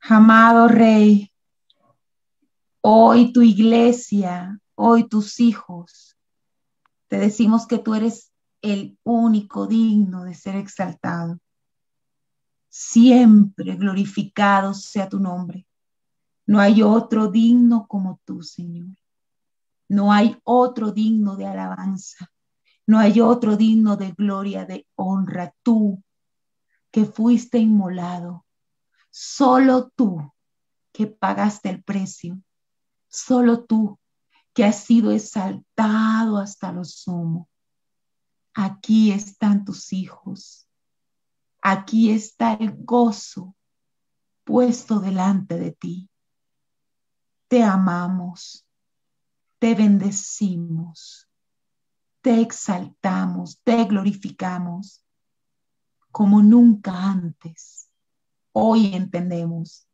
Amado Rey, hoy tu iglesia, hoy tus hijos, te decimos que tú eres el único digno de ser exaltado. Siempre glorificado sea tu nombre. No hay otro digno como tú, Señor. No hay otro digno de alabanza. No hay otro digno de gloria, de honra. Tú que fuiste inmolado. Solo tú que pagaste el precio. Solo tú que has sido exaltado hasta lo sumo. Aquí están tus hijos. Aquí está el gozo puesto delante de ti. Te amamos, te bendecimos, te exaltamos, te glorificamos como nunca antes. Hoy entendemos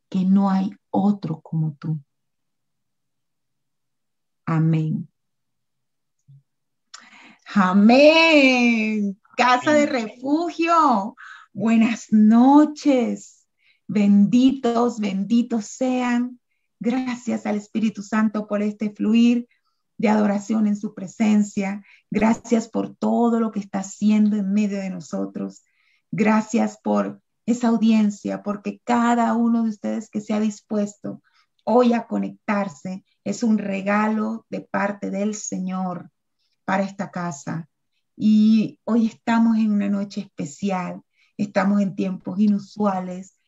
que no hay otro como tú. Amén. Amén. Casa de refugio. Buenas noches. Benditos sean. Gracias al Espíritu Santo por este fluir de adoración en su presencia. Gracias por todo lo que está haciendo en medio de nosotros. Gracias por esa audiencia, porque cada uno de ustedes que se ha dispuesto hoy a conectarse es un regalo de parte del Señor para esta casa. Y hoy estamos en una noche especial, estamos en tiempos inusuales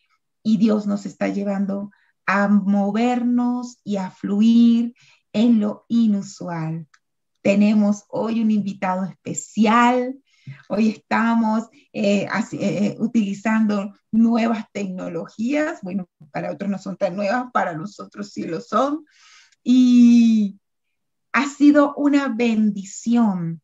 y Dios nos está llevando a movernos y a fluir en lo inusual. Tenemos hoy un invitado especial. Hoy estamos utilizando nuevas tecnologías. Bueno, para otros no son tan nuevas, para nosotros sí lo son. Y ha sido una bendición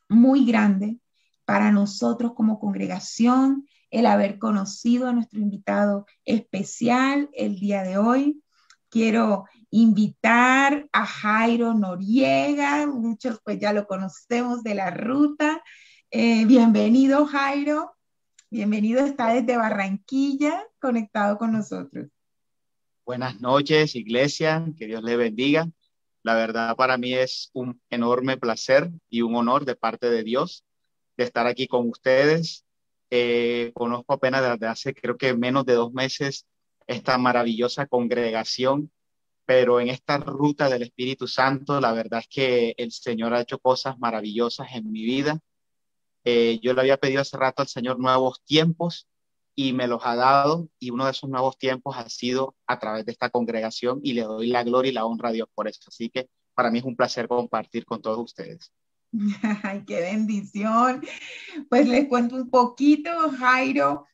muy grande para nosotros como congregación el haber conocido a nuestro invitado especial el día de hoy. Quiero invitar a Jairo Noriega, muchos pues ya lo conocemos de la ruta. Bienvenido, Jairo. Bienvenido, está desde Barranquilla conectado con nosotros. Buenas noches, iglesia, que Dios le bendiga. La verdad para mí es un enorme placer y un honor de parte de Dios de estar aquí con ustedes. Conozco apenas desde hace creo que menos de 2 meses esta maravillosa congregación, pero en esta ruta del Espíritu Santo, la verdad es que el Señor ha hecho cosas maravillosas en mi vida. Yo le había pedido hace rato al Señor nuevos tiempos y me los ha dado, y uno de esos nuevos tiempos ha sido a través de esta congregación, y le doy la gloria y la honra a Dios por eso. Así que para mí es un placer compartir con todos ustedes. Ay, qué bendición. Pues les cuento un poquito, Jairo.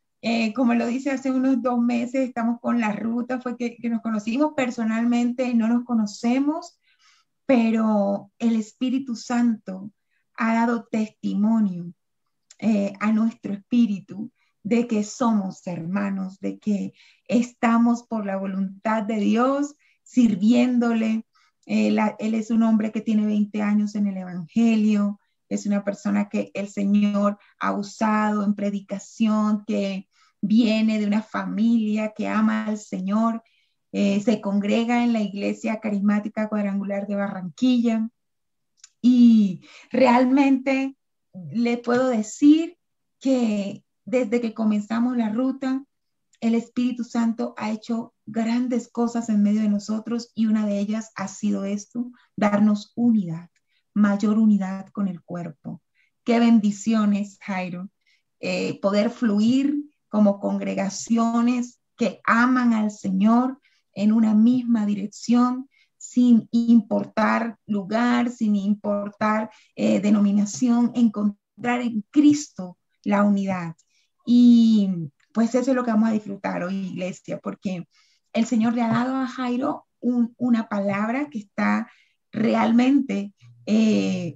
Como lo dice, hace unos 2 meses estamos con la ruta, fue que nos conocimos personalmente, no nos conocemos, pero el Espíritu Santo ha dado testimonio a nuestro espíritu de que somos hermanos, de que estamos por la voluntad de Dios sirviéndole. Él es un hombre que tiene 20 años en el Evangelio, es una persona que el Señor ha usado en predicación, que viene de una familia que ama al Señor, se congrega en la Iglesia Carismática Cuadrangular de Barranquilla y realmente le puedo decir que desde que comenzamos la ruta, el Espíritu Santo ha hecho grandes cosas en medio de nosotros y una de ellas ha sido esto, darnos unidad, mayor unidad con el cuerpo. Qué bendiciones, Jairo, poder fluir como congregaciones que aman al Señor en una misma dirección, sin importar lugar, sin importar denominación, encontrar en Cristo la unidad. Y pues eso es lo que vamos a disfrutar hoy, iglesia, porque el Señor le ha dado a Jairo una palabra que está realmente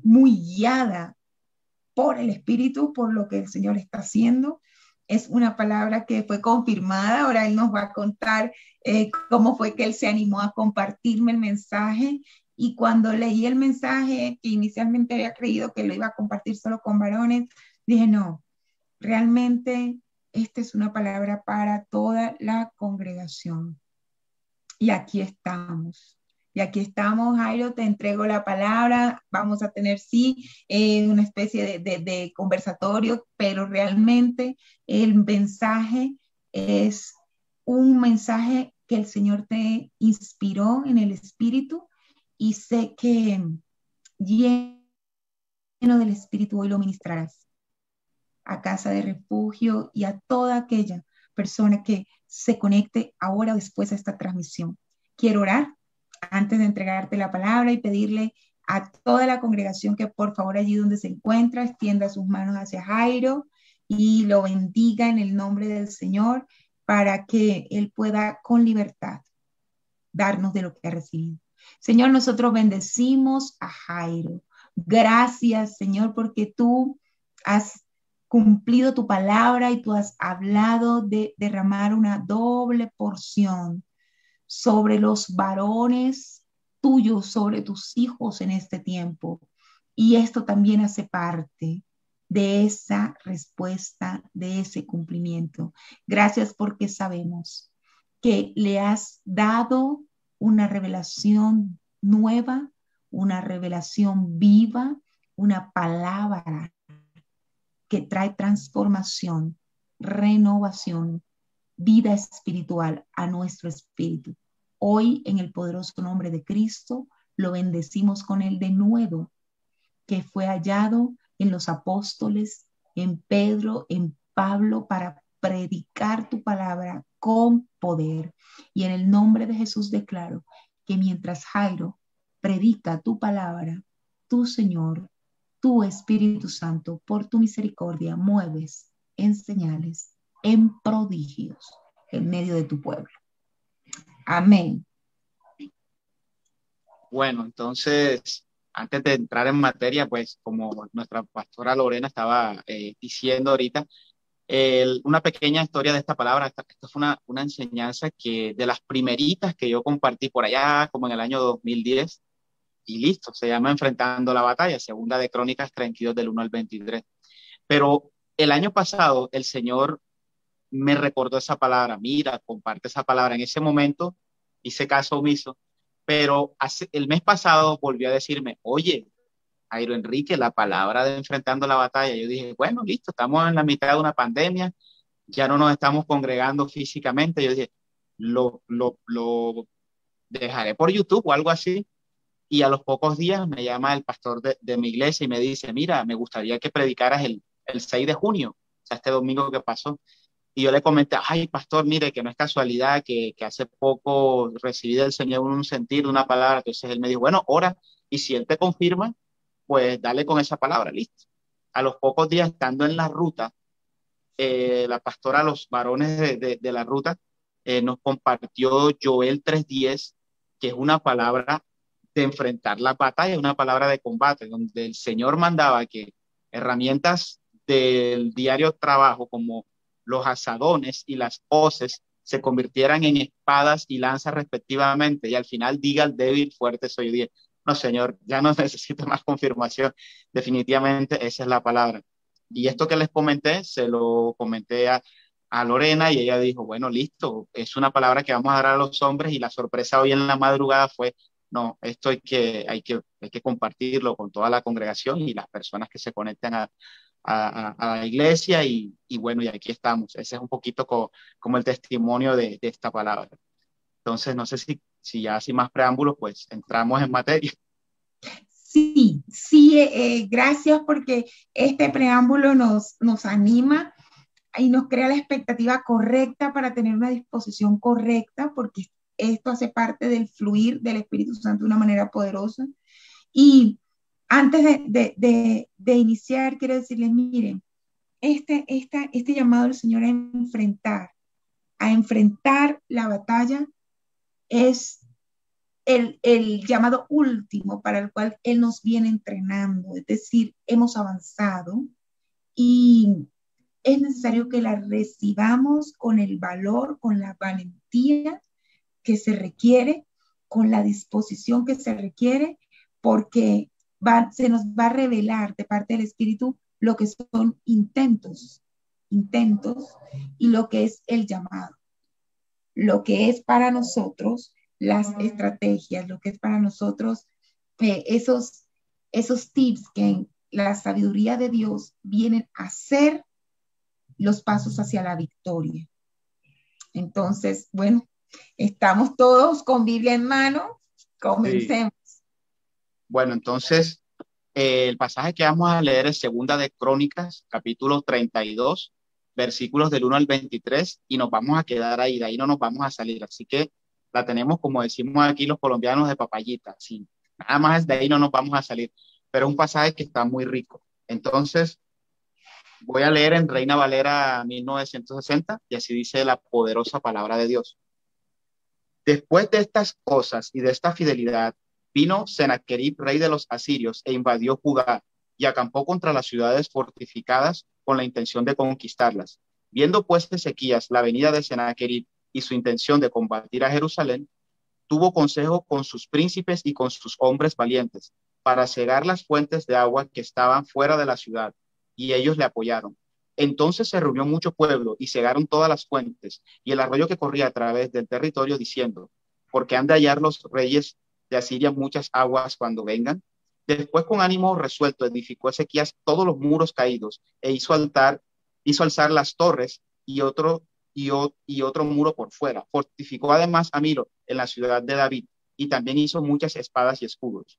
muy guiada por el Espíritu, por lo que el Señor está haciendo. Es una palabra que fue confirmada. Ahora Él nos va a contar cómo fue que Él se animó a compartirme el mensaje. Y cuando leí el mensaje, que inicialmente había creído que lo iba a compartir solo con varones, dije, no, realmente esta es una palabra para toda la congregación. Y aquí estamos. Y aquí estamos, Jairo, te entrego la palabra. Vamos a tener, sí, una especie de conversatorio, pero realmente el mensaje es un mensaje que el Señor te inspiró en el Espíritu, y sé que lleno del Espíritu hoy lo ministrarás a Casa de Refugio y a toda aquella persona que se conecte ahora o después a esta transmisión. Quiero orar antes de entregarte la palabra y pedirle a toda la congregación que por favor allí donde se encuentra extienda sus manos hacia Jairo y lo bendiga en el nombre del Señor, para que él pueda con libertad darnos de lo que ha recibido. Señor, nosotros bendecimos a Jairo. Gracias, Señor, porque tú has cumplido tu palabra y tú has hablado de derramar una doble porción sobre los varones tuyos, sobre tus hijos en este tiempo. Y esto también hace parte de esa respuesta, de ese cumplimiento. Gracias porque sabemos que le has dado una revelación nueva, una revelación viva, una palabra que trae transformación, renovación, vida espiritual a nuestro espíritu. Hoy, en el poderoso nombre de Cristo, lo bendecimos con el denuedo que fue hallado en los apóstoles, en Pedro, en Pablo, para predicar tu palabra con poder. Y en el nombre de Jesús declaro que mientras Jairo predica tu palabra, tu Señor, tu Espíritu Santo, por tu misericordia, mueves en señales, en prodigios, en medio de tu pueblo. Amén. Bueno, entonces, antes de entrar en materia, pues como nuestra pastora Lorena estaba diciendo ahorita, una pequeña historia de esta palabra. Esta fue una enseñanza que de las primeritas que yo compartí por allá, como en el año 2010, y listo, se llama Enfrentando la Batalla, segunda de Crónicas 32 del 1 al 23. Pero el año pasado el Señor me recordó esa palabra: mira, comparte esa palabra. En ese momento hice caso omiso, pero el mes pasado volvió a decirme: oye, Jairo Enrique, la palabra de Enfrentando la Batalla. Yo dije, bueno, listo, estamos en la mitad de una pandemia, ya no nos estamos congregando físicamente. Yo dije, lo dejaré por YouTube o algo así. Y a los pocos días me llama el pastor de mi iglesia y me dice: mira, me gustaría que predicaras el 6 de junio, o sea, este domingo que pasó. Y yo le comenté: ay, pastor, mire, que no es casualidad que hace poco recibí del Señor un sentir, una palabra. Entonces él me dijo: bueno, ora, y si él te confirma, pues dale con esa palabra, listo. A los pocos días, estando en la ruta, la pastora, los varones de la ruta, nos compartió Joel 3:10, que es una palabra de enfrentar la batalla, una palabra de combate, donde el Señor mandaba que herramientas del diario trabajo, como los azadones y las hoces, se convirtieran en espadas y lanzas respectivamente, y al final diga el débil, fuerte soy yo. No, Señor, ya no necesito más confirmación. Definitivamente esa es la palabra. Y esto que les comenté, se lo comenté a Lorena, y ella dijo: bueno, listo, es una palabra que vamos a dar a los hombres. Y la sorpresa hoy en la madrugada fue: no, esto hay que compartirlo con toda la congregación y las personas que se conectan a la iglesia. Y bueno, y aquí estamos. Ese es un poquito como el testimonio de esta palabra. Entonces, no sé si ya sin más preámbulos, pues entramos en materia. Sí, sí, gracias porque este preámbulo nos anima y nos crea la expectativa correcta para tener una disposición correcta, porque esto hace parte del fluir del Espíritu Santo de una manera poderosa. Y antes de iniciar, quiero decirles, miren, este llamado del Señor a enfrentar la batalla es el llamado último para el cual Él nos viene entrenando. Es decir, hemos avanzado y es necesario que la recibamos con el valor, con la valentía que se requiere, con la disposición que se requiere, porque se nos va a revelar de parte del Espíritu lo que son intentos intentos y lo que es el llamado, lo que es para nosotros las estrategias, lo que es para nosotros esos tips que en la sabiduría de Dios vienen a ser los pasos hacia la victoria. Entonces, bueno, estamos todos con Biblia en mano, Sí. comencemos. Bueno, entonces el pasaje que vamos a leer es Segunda de Crónicas, capítulo 32, versículos del 1 al 23, y nos vamos a quedar ahí, de ahí no nos vamos a salir. Así que la tenemos, como decimos aquí los colombianos, de papayita. Sí, nada más de ahí no nos vamos a salir. Pero es un pasaje que está muy rico. Entonces, voy a leer en Reina Valera 1960, y así dice la poderosa palabra de Dios. Después de estas cosas y de esta fidelidad, vino Sennacherib, rey de los asirios, e invadió Judá y acampó contra las ciudades fortificadas con la intención de conquistarlas. Viendo pues Ezequías la venida de Sennacherib y su intención de combatir a Jerusalén, tuvo consejo con sus príncipes y con sus hombres valientes para cegar las fuentes de agua que estaban fuera de la ciudad, y ellos le apoyaron. Entonces se reunió mucho pueblo y cegaron todas las fuentes y el arroyo que corría a través del territorio, diciendo, porque han de hallar los reyes de Asiria muchas aguas cuando vengan. Después, con ánimo resuelto, edificó Ezequías todos los muros caídos e hizo alzar las torres y otro muro por fuera. Fortificó además a Milo en la ciudad de David y también hizo muchas espadas y escudos.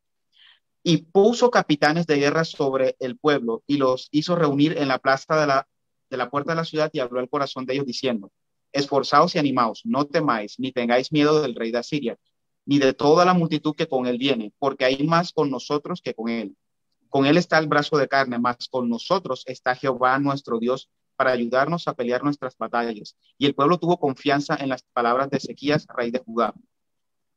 Y puso capitanes de guerra sobre el pueblo y los hizo reunir en la plaza de la puerta de la ciudad y habló al corazón de ellos diciendo, esforzaos y animaos, no temáis, ni tengáis miedo del rey de Asiria, ni de toda la multitud que con él viene, porque hay más con nosotros que con él. Con él está el brazo de carne, más con nosotros está Jehová nuestro Dios para ayudarnos a pelear nuestras batallas. Y el pueblo tuvo confianza en las palabras de Ezequías, rey de Judá.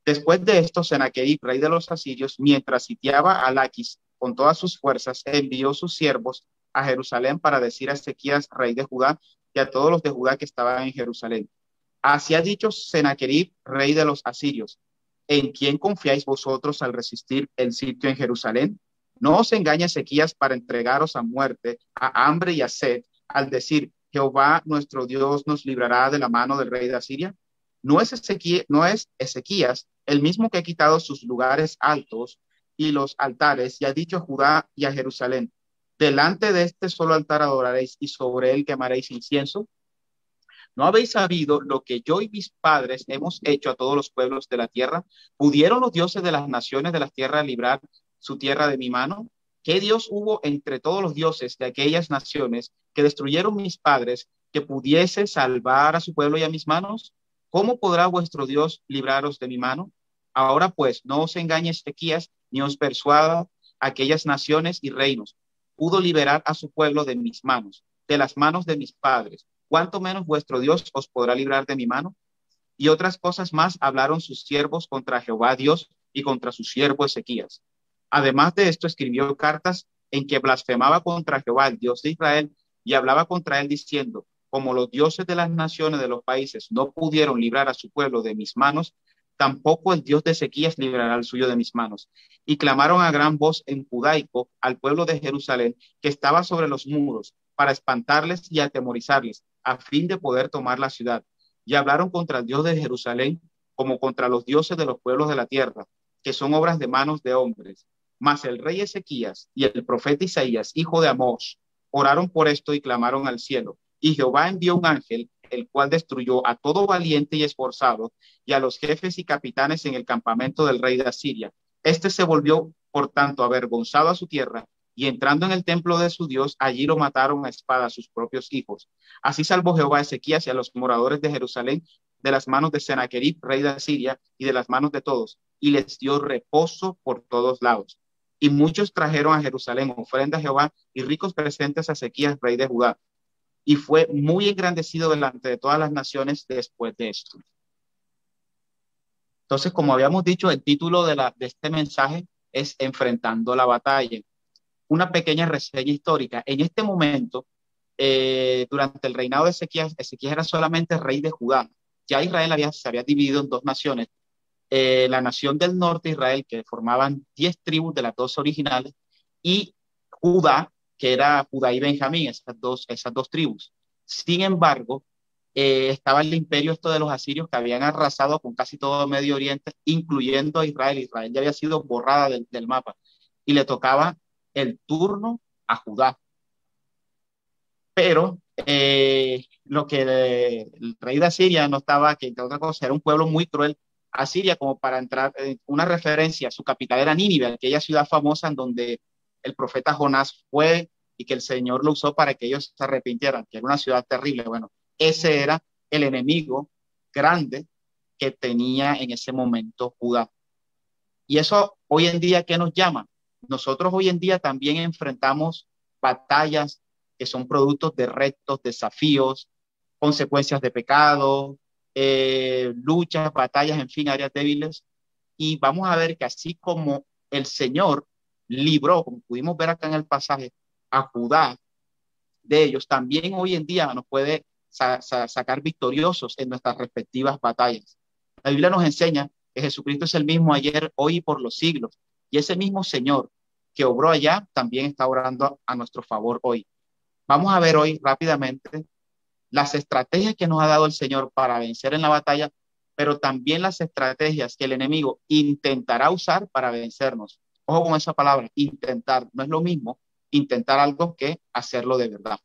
Después de esto, Sennacherib, rey de los asirios, mientras sitiaba a Laquis con todas sus fuerzas, envió sus siervos a Jerusalén para decir a Ezequías, rey de Judá, y a todos los de Judá que estaban en Jerusalén. Así ha dicho Sennacherib, rey de los asirios, ¿en quién confiáis vosotros al resistir el sitio en Jerusalén? No os engañe Ezequías para entregaros a muerte, a hambre y a sed, al decir, Jehová nuestro Dios nos librará de la mano del rey de Asiria. No es Ezequías el mismo que ha quitado sus lugares altos y los altares y ha dicho a Judá y a Jerusalén, delante de este solo altar adoraréis y sobre él quemaréis incienso. ¿No habéis sabido lo que yo y mis padres hemos hecho a todos los pueblos de la tierra? ¿Pudieron los dioses de las naciones de la tierra librar su tierra de mi mano? ¿Qué Dios hubo entre todos los dioses de aquellas naciones que destruyeron mis padres que pudiese salvar a su pueblo y a mis manos? ¿Cómo podrá vuestro Dios libraros de mi mano? Ahora pues, no os engañe Ezequías, ni os persuada aquellas naciones y reinos. Pudo liberar a su pueblo de mis manos, de las manos de mis padres. ¿Cuánto menos vuestro Dios os podrá librar de mi mano? Y otras cosas más hablaron sus siervos contra Jehová Dios y contra su siervo Ezequías. Además de esto, escribió cartas en que blasfemaba contra Jehová, el Dios de Israel, y hablaba contra él diciendo, como los dioses de las naciones de los países no pudieron librar a su pueblo de mis manos, tampoco el Dios de Ezequías librará al suyo de mis manos. Y clamaron a gran voz en judaico al pueblo de Jerusalén que estaba sobre los muros para espantarles y atemorizarles a fin de poder tomar la ciudad. Y hablaron contra el Dios de Jerusalén como contra los dioses de los pueblos de la tierra, que son obras de manos de hombres. Mas el rey Ezequías y el profeta Isaías, hijo de Amós, oraron por esto y clamaron al cielo. Y Jehová envió un ángel, el cual destruyó a todo valiente y esforzado, y a los jefes y capitanes en el campamento del rey de Asiria. Este se volvió, por tanto, avergonzado a su tierra, y entrando en el templo de su Dios, allí lo mataron a espada a sus propios hijos. Así salvó Jehová a Ezequías y a los moradores de Jerusalén de las manos de Sennacherib, rey de Asiria, y de las manos de todos, y les dio reposo por todos lados. Y muchos trajeron a Jerusalén ofrenda a Jehová y ricos presentes a Ezequías, rey de Judá. Y fue muy engrandecido delante de todas las naciones después de esto. Entonces, como habíamos dicho, el título de este mensaje es Enfrentando la batalla. Una pequeña reseña histórica. En este momento, durante el reinado de Ezequías, Ezequías era solamente rey de Judá. Ya Israel se había dividido en dos naciones. La nación del norte, Israel, que formaban 10 tribus de las 12 originales, y Judá, que era Judá y Benjamín, esas dos tribus. Sin embargo, estaba el imperio esto de los asirios que habían arrasado con casi todo Medio Oriente, incluyendo a Israel. Israel ya había sido borrada del mapa y le tocaba el turno a Judá. Pero lo que el rey de Asiria no estaba, que entre otras cosas era un pueblo muy cruel. Asiria, como para entrar en una referencia, su capital era Nínive, aquella ciudad famosa en donde el profeta Jonás fue y que el Señor lo usó para que ellos se arrepintieran, que era una ciudad terrible. Bueno, ese era el enemigo grande que tenía en ese momento Judá. Y eso hoy en día, ¿qué nos llama? Nosotros hoy en día también enfrentamos batallas que son productos de retos, desafíos, consecuencias de pecado, luchas, batallas, en fin, áreas débiles. Y vamos a ver que así como el Señor libró, como pudimos ver acá en el pasaje, a Judá de ellos, también hoy en día nos puede sacar victoriosos en nuestras respectivas batallas. La Biblia nos enseña que Jesucristo es el mismo ayer, hoy y por los siglos. Y ese mismo Señor que obró allá también está obrando a nuestro favor hoy. Vamos a ver hoy rápidamente las estrategias que nos ha dado el Señor para vencer en la batalla, pero también las estrategias que el enemigo intentará usar para vencernos. Ojo con esa palabra, intentar. No es lo mismo intentar algo que hacerlo de verdad.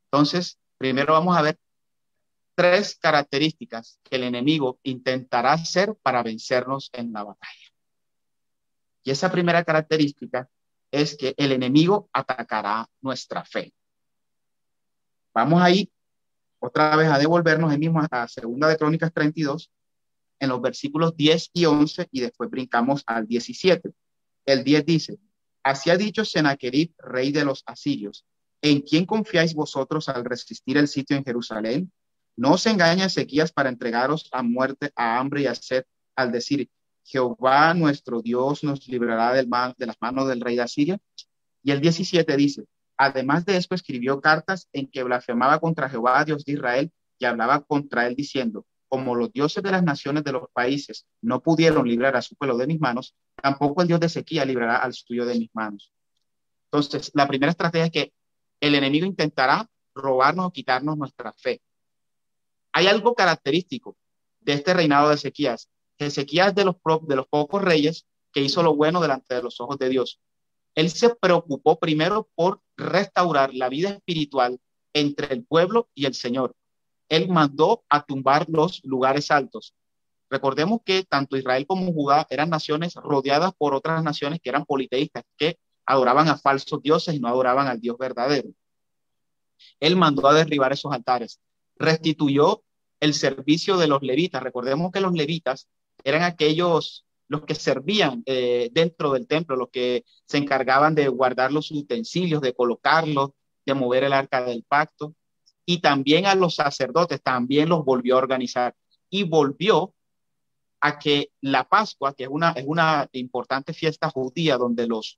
Entonces, primero vamos a ver tres características que el enemigo intentará hacer para vencernos en la batalla. Y esa primera característica es que el enemigo atacará nuestra fe. Vamos ahí otra vez a devolvernos el mismo a Segunda de Crónicas 32, en los versículos 10 y 11, y después brincamos al 17. El 10 dice: así ha dicho Sennacherib, rey de los asirios, ¿en quién confiáis vosotros al resistir el sitio en Jerusalén? No os engaña Ezequías para entregaros a muerte, a hambre y a sed, al decir: Jehová nuestro Dios nos librará de las manos del rey de Asiria. Y el 17 dice: además de esto escribió cartas en que blasfemaba contra Jehová, Dios de Israel, y hablaba contra él diciendo: como los dioses de las naciones de los países no pudieron librar a su pueblo de mis manos, tampoco el Dios de Ezequías librará al suyo de mis manos. Entonces, la primera estrategia es que el enemigo intentará robarnos o quitarnos nuestra fe. Hay algo característico de este reinado de Ezequías. Ezequías es de los pocos reyes que hizo lo bueno delante de los ojos de Dios. Él se preocupó primero por restaurar la vida espiritual entre el pueblo y el Señor. Él mandó a tumbar los lugares altos. Recordemos que tanto Israel como Judá eran naciones rodeadas por otras naciones que eran politeístas, que adoraban a falsos dioses y no adoraban al Dios verdadero. Él mandó a derribar esos altares, restituyó el servicio de los levitas. Recordemos que los levitas eran aquellos los que servían dentro del templo, los que se encargaban de guardar los utensilios, de colocarlos, de mover el arca del pacto. Y también a los sacerdotes, también los volvió a organizar. Y volvió a que la Pascua, que es una importante fiesta judía donde los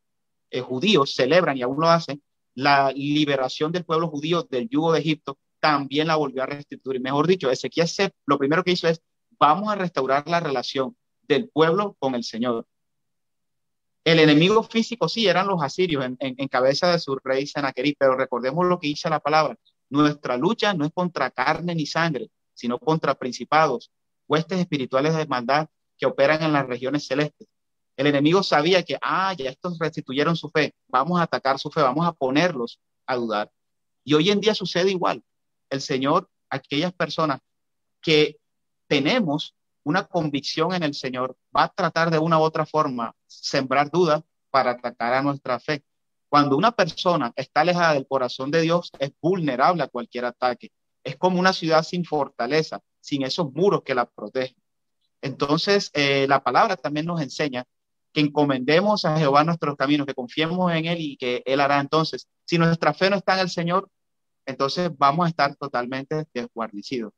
judíos celebran, y aún lo hacen, la liberación del pueblo judío del yugo de Egipto, también la volvió a restituir. Mejor dicho, Ezequías lo primero que hizo es: vamos a restaurar la relación del pueblo con el Señor. El enemigo físico sí eran los asirios en cabeza de su rey Sennacherib, pero recordemos lo que dice la palabra: nuestra lucha no es contra carne ni sangre, sino contra principados, huestes espirituales de maldad que operan en las regiones celestes. El enemigo sabía que, ya estos restituyeron su fe, vamos a atacar su fe, vamos a ponerlos a dudar. Y hoy en día sucede igual. El Señor, aquellas personas que tenemos una convicción en el Señor, va a tratar de una u otra forma sembrar dudas para atacar a nuestra fe. Cuando una persona está alejada del corazón de Dios, es vulnerable a cualquier ataque. Es como una ciudad sin fortaleza, sin esos muros que la protegen. Entonces, la palabra también nos enseña que encomendemos a Jehová nuestros caminos, que confiemos en Él y que Él hará. Entonces, si nuestra fe no está en el Señor, entonces vamos a estar totalmente desguarnecidos.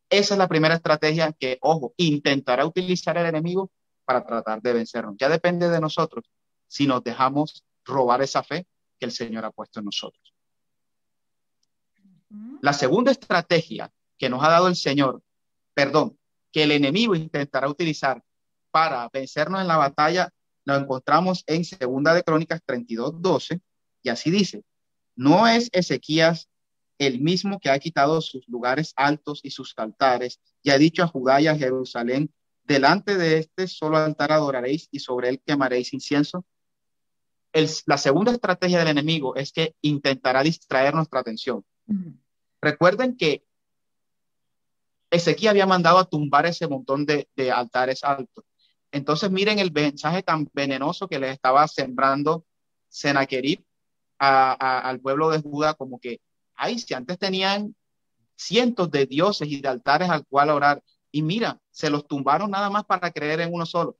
Esa es la primera estrategia que, ojo, intentará utilizar el enemigo para tratar de vencernos. Ya depende de nosotros si nos dejamos robar esa fe que el Señor ha puesto en nosotros. La segunda estrategia que nos ha dado el Señor, que el enemigo intentará utilizar para vencernos en la batalla, lo encontramos en Segunda de Crónicas 32:12, y así dice: no es Ezequías el mismo que ha quitado sus lugares altos y sus altares, y ha dicho a Judá y a Jerusalén, delante de este solo altar adoraréis y sobre él quemaréis incienso. La segunda estrategia del enemigo es que intentará distraer nuestra atención. Recuerden que Ezequiel había mandado a tumbar ese montón de altares altos. Entonces miren el mensaje tan venenoso que les estaba sembrando Sennacherib al pueblo de Judá, como que, ay, si antes tenían cientos de dioses y de altares al cual orar, y mira, se los tumbaron nada más para creer en uno solo.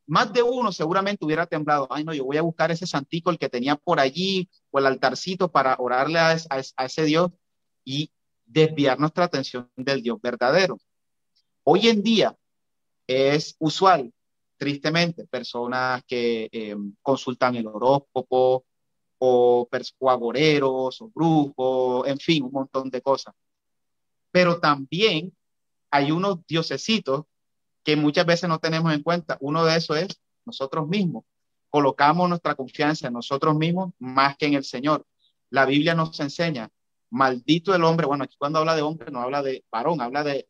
Más de uno seguramente hubiera temblado, ay no, yo voy a buscar ese santico, el que tenía por allí, o el altarcito para orarle a ese Dios y desviar nuestra atención del Dios verdadero. Hoy en día es usual, tristemente, personas que consultan el horóscopo, o agoreros, o brujos, en fin, un montón de cosas. Pero también hay unos diosesitos que muchas veces no tenemos en cuenta. Uno de esos es nosotros mismos. Colocamos nuestra confianza en nosotros mismos más que en el Señor. La Biblia nos enseña, maldito el hombre, bueno, aquí cuando habla de hombre no habla de varón, habla de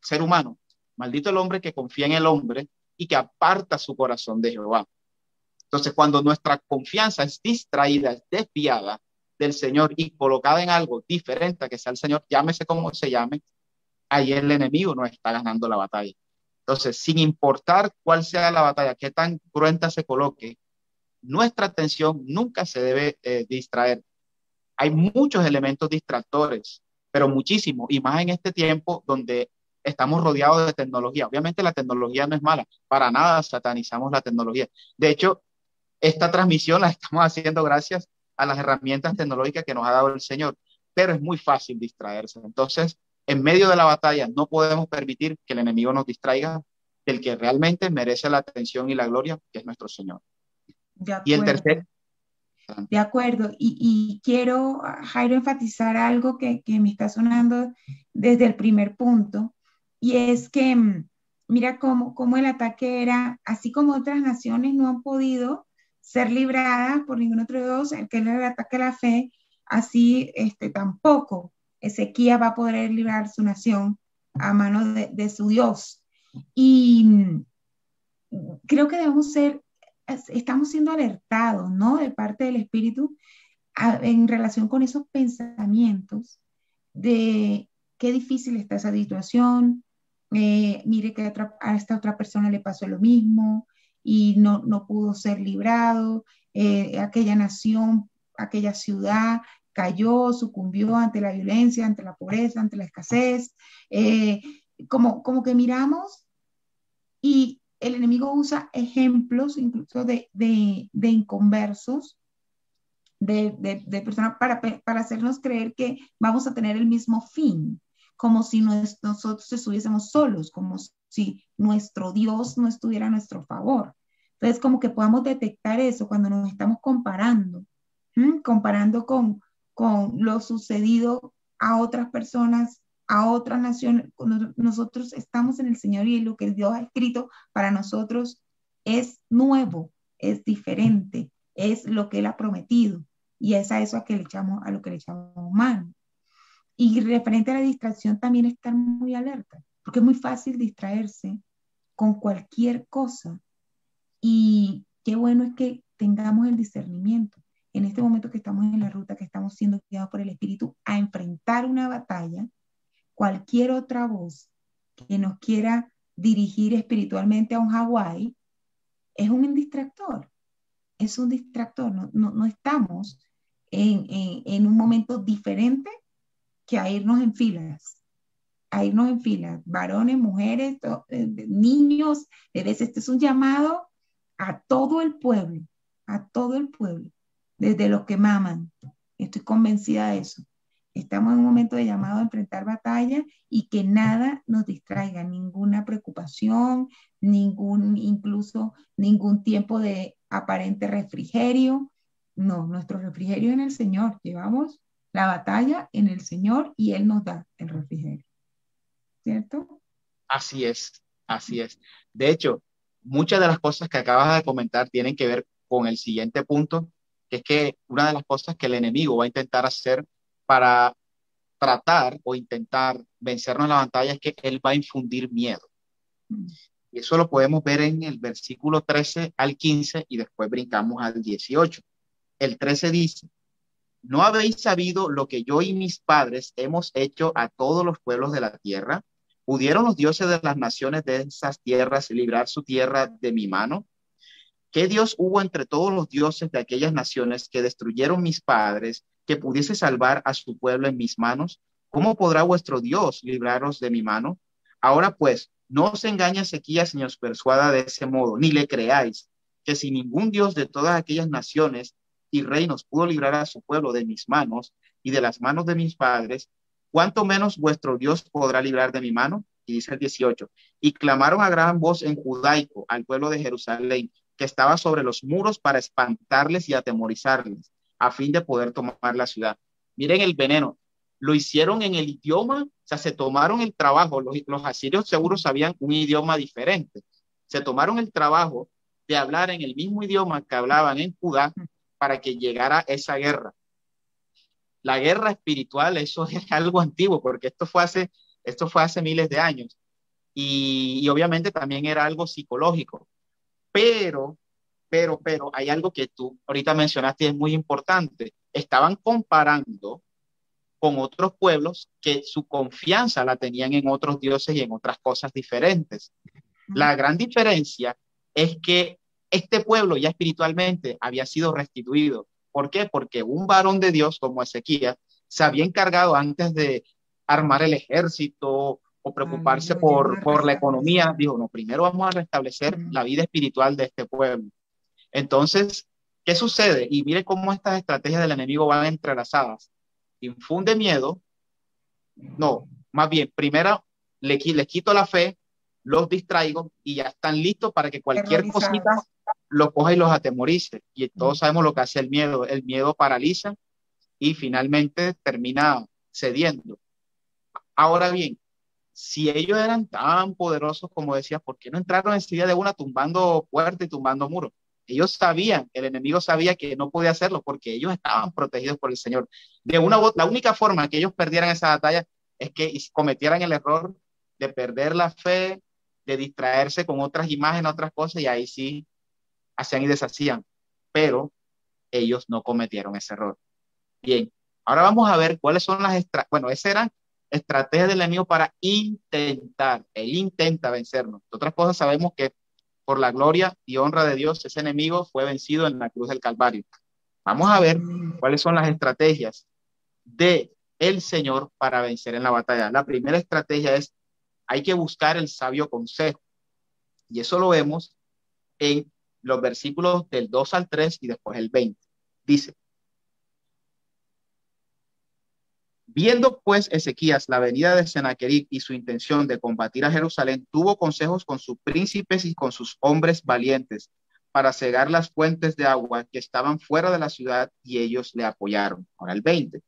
ser humano. Maldito el hombre que confía en el hombre y que aparta su corazón de Jehová. Entonces, cuando nuestra confianza es distraída, es desviada del Señor y colocada en algo diferente a que sea el Señor, llámese como se llame, ahí el enemigo nos está ganando la batalla. Entonces, sin importar cuál sea la batalla, qué tan cruenta se coloque, nuestra atención nunca se debe distraer. Hay muchos elementos distractores, pero muchísimos, y más en este tiempo donde estamos rodeados de tecnología. Obviamente la tecnología no es mala, para nada satanizamos la tecnología. De hecho, esta transmisión la estamos haciendo gracias a las herramientas tecnológicas que nos ha dado el Señor, pero es muy fácil distraerse. Entonces, en medio de la batalla, no podemos permitir que el enemigo nos distraiga del que realmente merece la atención y la gloria, que es nuestro Señor. De Y el acuerdo, tercer, de acuerdo. Y quiero, Jairo, enfatizar algo que me está sonando desde el primer punto, y es que mira cómo el ataque era, así como otras naciones no han podido ser libradas por ningún otro Dios, el que le ataque a la fe, así tampoco Ezequiel va a poder librar su nación a manos de su Dios. Y creo que debemos ser, estamos siendo alertados, ¿no? De parte del Espíritu en relación con esos pensamientos de qué difícil está esa situación, mire que a esta otra persona le pasó lo mismo y no pudo ser librado, aquella nación, aquella ciudad cayó, sucumbió ante la violencia, ante la pobreza, ante la escasez, como que miramos y el enemigo usa ejemplos incluso de inconversos, de personas para hacernos creer que vamos a tener el mismo fin, como si nosotros estuviésemos solos, como si nuestro Dios no estuviera a nuestro favor. Entonces, como que podamos detectar eso cuando nos estamos comparando, comparando con lo sucedido a otras personas, a otras naciones. Cuando nosotros estamos en el Señor y lo que Dios ha escrito para nosotros es nuevo, es diferente, es lo que Él ha prometido. Y es a eso a lo que le echamos mano. Y referente a la distracción, también estar muy alerta, porque es muy fácil distraerse con cualquier cosa. Y qué bueno es que tengamos el discernimiento en este momento que estamos en la ruta, que estamos siendo guiados por el Espíritu a enfrentar una batalla. Cualquier otra voz que nos quiera dirigir espiritualmente a un Hawái es un distractor. Es un distractor. No estamos en un momento diferente que a irnos en filas. A irnos en filas, varones, mujeres, niños, bebés. Este es un llamado a todo el pueblo, desde los que maman. Estoy convencida de eso. Estamos en un momento de llamado a enfrentar batalla y que nada nos distraiga, ninguna preocupación, incluso ningún tiempo de aparente refrigerio. No, nuestro refrigerio en el Señor. Llevamos la batalla en el Señor y Él nos da el refrigerio. ¿Cierto? así es, así es. De hecho, muchas de las cosas que acabas de comentar tienen que ver con el siguiente punto, que es que una de las cosas que el enemigo va a intentar hacer para tratar o intentar vencernos en la batalla es que Él va a infundir miedo. Y eso lo podemos ver en el versículo 13 al 15 y después brincamos al 18. El 13 dice: ¿no habéis sabido lo que yo y mis padres hemos hecho a todos los pueblos de la tierra? ¿Pudieron los dioses de las naciones de esas tierras librar su tierra de mi mano? ¿Qué Dios hubo entre todos los dioses de aquellas naciones que destruyeron mis padres, que pudiese salvar a su pueblo en mis manos? ¿Cómo podrá vuestro Dios libraros de mi mano? Ahora pues, no os engañe Ezequías ni os persuada de ese modo, ni le creáis, que si ningún Dios de todas aquellas naciones y reinos pudo librar a su pueblo de mis manos y de las manos de mis padres, ¿cuánto menos vuestro Dios podrá librar de mi mano? Y dice el 18, y clamaron a gran voz en judaico al pueblo de Jerusalén, que estaba sobre los muros para espantarles y atemorizarles, a fin de poder tomar la ciudad. Miren el veneno, lo hicieron en el idioma, o sea, se tomaron el trabajo, los asirios seguro sabían un idioma diferente, se tomaron el trabajo de hablar en el mismo idioma que hablaban en Judá para que llegara esa guerra. La guerra espiritual, eso es algo antiguo, porque esto fue hace miles de años, y obviamente también era algo psicológico. Pero, pero, hay algo que tú ahorita mencionaste y es muy importante. Estaban comparando con otros pueblos que su confianza la tenían en otros dioses y en otras cosas diferentes. La gran diferencia es que este pueblo ya espiritualmente había sido restituido. ¿Por qué? Porque un varón de Dios como Ezequías se había encargado antes de armar el ejército o preocuparse por la economía. Dijo, no, primero vamos a restablecer la vida espiritual de este pueblo. Entonces, ¿qué sucede? Y mire cómo estas estrategias del enemigo van entrelazadas. Infunde miedo. No, más bien, primero les quito la fe, los distraigo y ya están listos para que cualquier cosita los coja y los atemorice. Y todos sabemos lo que hace el miedo. El miedo paraliza y finalmente termina cediendo. Ahora bien, si ellos eran tan poderosos como decía, ¿por qué no entraron enseguida de una tumbando puertas y tumbando muros? Ellos sabían, el enemigo sabía que no podía hacerlo porque ellos estaban protegidos por el Señor. La única forma que ellos perdieran esa batalla es que cometieran el error de perder la fe, de distraerse con otras imágenes, otras cosas, y ahí sí hacían y deshacían. Pero ellos no cometieron ese error. Bien, ahora vamos a ver cuáles son esas eran estrategias del enemigo para intentar, él intenta vencernos. De otras cosas sabemos que por la gloria y honra de Dios, ese enemigo fue vencido en la cruz del Calvario. Vamos a ver cuáles son las estrategias de el Señor para vencer en la batalla. La primera estrategia es, hay que buscar el sabio consejo. Y eso lo vemos en los versículos del 2 al 3 y después el 20. Dice, viendo pues Ezequías la venida de Sennacherib y su intención de combatir a Jerusalén, tuvo consejos con sus príncipes y con sus hombres valientes para cegar las fuentes de agua que estaban fuera de la ciudad, y ellos le apoyaron. Ahora el 20.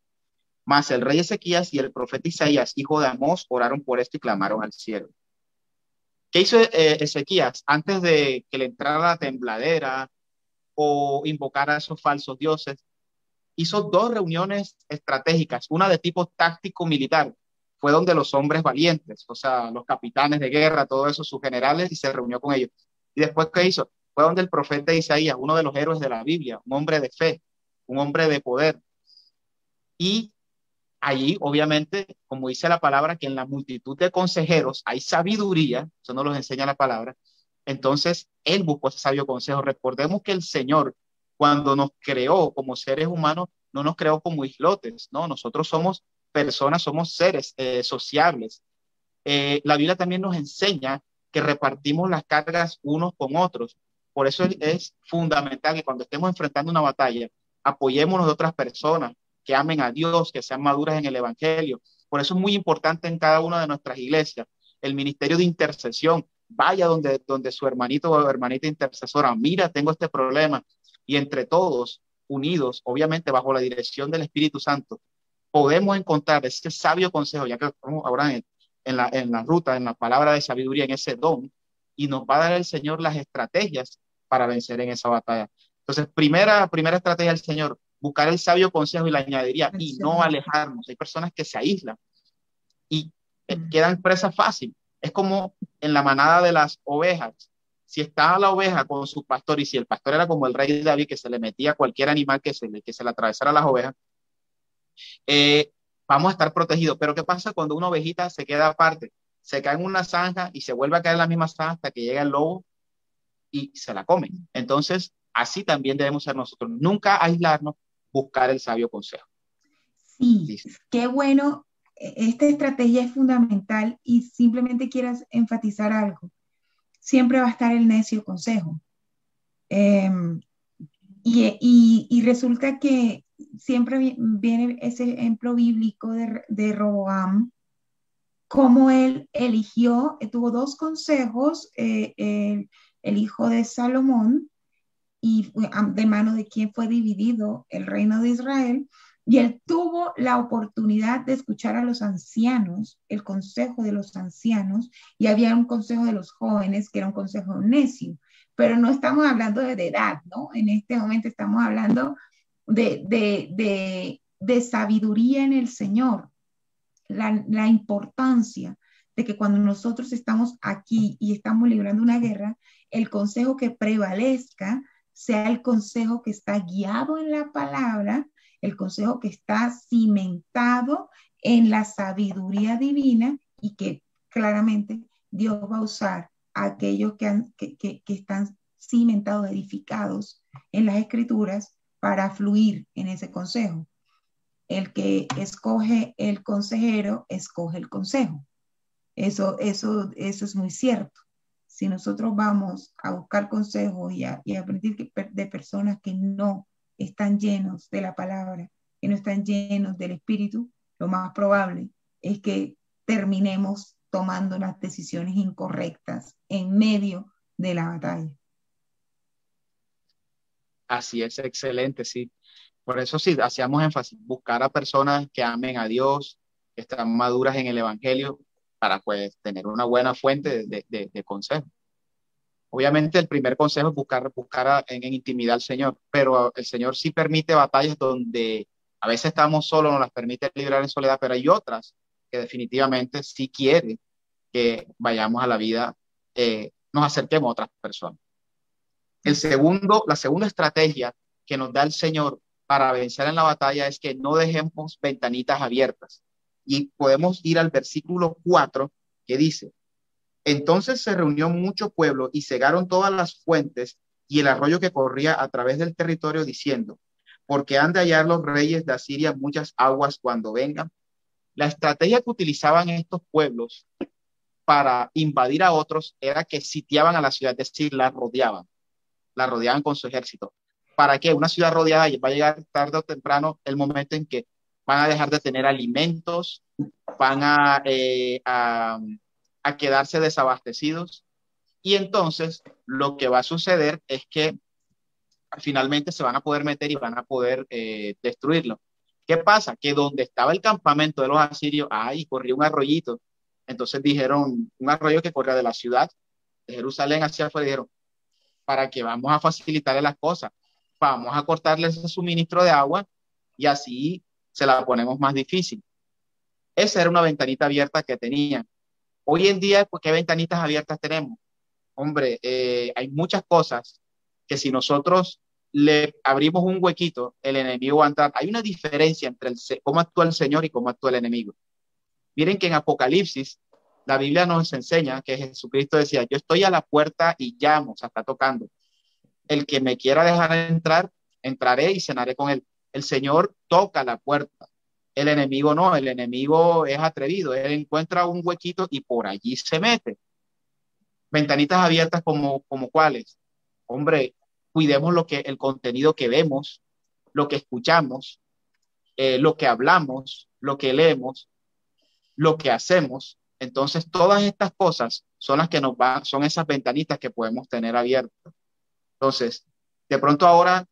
Mas el rey Ezequías y el profeta Isaías, hijo de Amós, oraron por esto y clamaron al cielo. ¿Qué hizo Ezequías antes de que le entrara la tembladera o invocara a esos falsos dioses? Hizo dos reuniones estratégicas, una de tipo táctico militar, fue donde los hombres valientes, o sea, los capitanes de guerra, todo eso, sus generales, y se reunió con ellos. Y después, ¿qué hizo? Fue donde el profeta Isaías, uno de los héroes de la Biblia, un hombre de fe, un hombre de poder. Y allí, obviamente, como dice la palabra, que en la multitud de consejeros hay sabiduría, eso nos lo enseña la palabra. Entonces, él buscó ese sabio consejo. Recordemos que el Señor, cuando nos creó como seres humanos, no nos creó como islotes, ¿no? Nosotros somos personas, somos seres sociables. La Biblia también nos enseña que repartimos las cargas unos con otros. Por eso es fundamental que cuando estemos enfrentando una batalla, apoyémonos de otras personas que amen a Dios, que sean maduras en el Evangelio. Por eso es muy importante en cada una de nuestras iglesias el ministerio de intercesión. Vaya donde su hermanito o hermanita intercesora, mira, tengo este problema, y entre todos, unidos, obviamente bajo la dirección del Espíritu Santo, podemos encontrar ese sabio consejo, ya que estamos ahora en la ruta, en la palabra de sabiduría, en ese don, y nos va a dar el Señor las estrategias para vencer en esa batalla. Entonces, primera estrategia del Señor, buscar el sabio consejo, y le añadiría, y no alejarnos. Hay personas que se aíslan y quedan presas fácil. Es como en la manada de las ovejas. Si estaba la oveja con su pastor, y si el pastor era como el rey David, que se le metía cualquier animal que se le atravesara a las ovejas, eh, vamos a estar protegidos. Pero ¿qué pasa cuando una ovejita se queda aparte? Se cae en una zanja y se vuelve a caer en la misma zanja hasta que llega el lobo y se la come. Entonces, así también debemos ser nosotros. Nunca aislarnos, buscar el sabio consejo. Sí, Listo. qué bueno. Esta estrategia es fundamental y simplemente quieras enfatizar algo. Siempre va a estar el necio consejo. Em, y resulta que siempre viene ese ejemplo bíblico de Roboam, cómo él eligió, tuvo dos consejos, el hijo de Salomón, y de mano de quien fue dividido el reino de Israel, y él tuvo la oportunidad de escuchar a los ancianos, el consejo de los ancianos, y había un consejo de los jóvenes que era un consejo necio, pero no estamos hablando de edad, ¿no? En este momento estamos hablando de sabiduría en el Señor, la importancia de que cuando nosotros estamos aquí y estamos librando una guerra, el consejo que prevalezca sea el consejo que está guiado en la palabra, el consejo que está cimentado en la sabiduría divina, y que claramente Dios va a usar a aquellos que están cimentados, edificados en las escrituras, para fluir en ese consejo. El que escoge el consejero, escoge el consejo. Eso es muy cierto. Si nosotros vamos a buscar consejos y a aprender de personas que no están llenos de la palabra, que no están llenos del Espíritu, lo más probable es que terminemos tomando las decisiones incorrectas en medio de la batalla. Así es, excelente, sí. Por eso sí, hacíamos énfasis, buscar a personas que amen a Dios, que están maduras en el Evangelio, para pues tener una buena fuente de consejo. Obviamente el primer consejo es buscar en intimidad al Señor, pero el Señor sí permite batallas donde a veces estamos solos, nos las permite librar en soledad, pero hay otras que definitivamente sí quiere que vayamos a la vida, nos acerquemos a otras personas. La segunda estrategia que nos da el Señor para vencer en la batalla es que no dejemos ventanitas abiertas. Y podemos ir al versículo 4, que dice: entonces se reunió mucho pueblo y cegaron todas las fuentes y el arroyo que corría a través del territorio, diciendo, porque han de hallar los reyes de Asiria muchas aguas cuando vengan. La estrategia que utilizaban estos pueblos para invadir a otros era que sitiaban a la ciudad, es decir, la rodeaban con su ejército. ¿Para qué? Una ciudad rodeada va a llegar tarde o temprano el momento en que van a dejar de tener alimentos, van a quedarse desabastecidos, y entonces lo que va a suceder es que finalmente se van a poder meter y van a poder destruirlo. ¿Qué pasa? Que donde estaba el campamento de los asirios, ahí corría un arroyito. Entonces dijeron, un arroyo que corría de la ciudad de Jerusalén hacia afuera, dijeron, para que vamos a facilitarle las cosas, vamos a cortarles el suministro de agua y así se la ponemos más difícil. Esa era una ventanita abierta que tenían. Hoy en día, ¿qué ventanitas abiertas tenemos? Hombre, hay muchas cosas que si nosotros le abrimos un huequito, el enemigo va a entrar. Hay una diferencia entre cómo actúa el Señor y cómo actúa el enemigo. Miren que en Apocalipsis, la Biblia nos enseña que Jesucristo decía, yo estoy a la puerta y llamo, o sea, está tocando. El que me quiera dejar entrar, entraré y cenaré con él. El Señor toca la puerta. El enemigo no, el enemigo es atrevido. Él encuentra un huequito y por allí se mete. Ventanitas abiertas como cuáles. Hombre, cuidemos el contenido que vemos, lo que escuchamos, lo que hablamos, lo que leemos, lo que hacemos. Entonces, todas estas cosas son las que son esas ventanitas que podemos tener abiertas. Entonces, de pronto ahora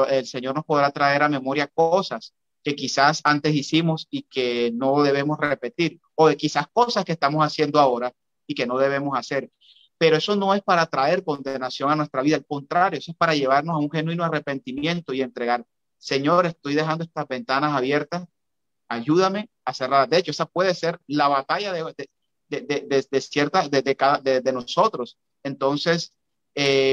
el Señor nos podrá traer a memoria cosas que quizás antes hicimos y que no debemos repetir, o de quizás cosas que estamos haciendo ahora y que no debemos hacer. Pero eso no es para traer condenación a nuestra vida, al contrario, eso es para llevarnos a un genuino arrepentimiento y entregar Señor, estoy dejando estas ventanas abiertas, ayúdame a cerrarlas. De hecho, esa puede ser la batalla de cierta, de nosotros. Entonces,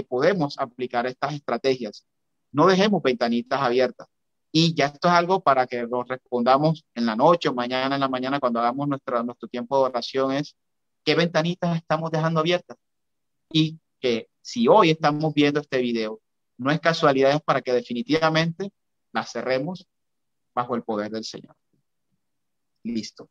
podemos aplicar estas estrategias. No dejemos ventanitas abiertas. Y ya esto es algo para que nos respondamos en la noche o mañana en la mañana cuando hagamos nuestro tiempo de oración es qué ventanitas estamos dejando abiertas. Y que si hoy estamos viendo este video, no es casualidad, es para que definitivamente las cerremos bajo el poder del Señor. Listo.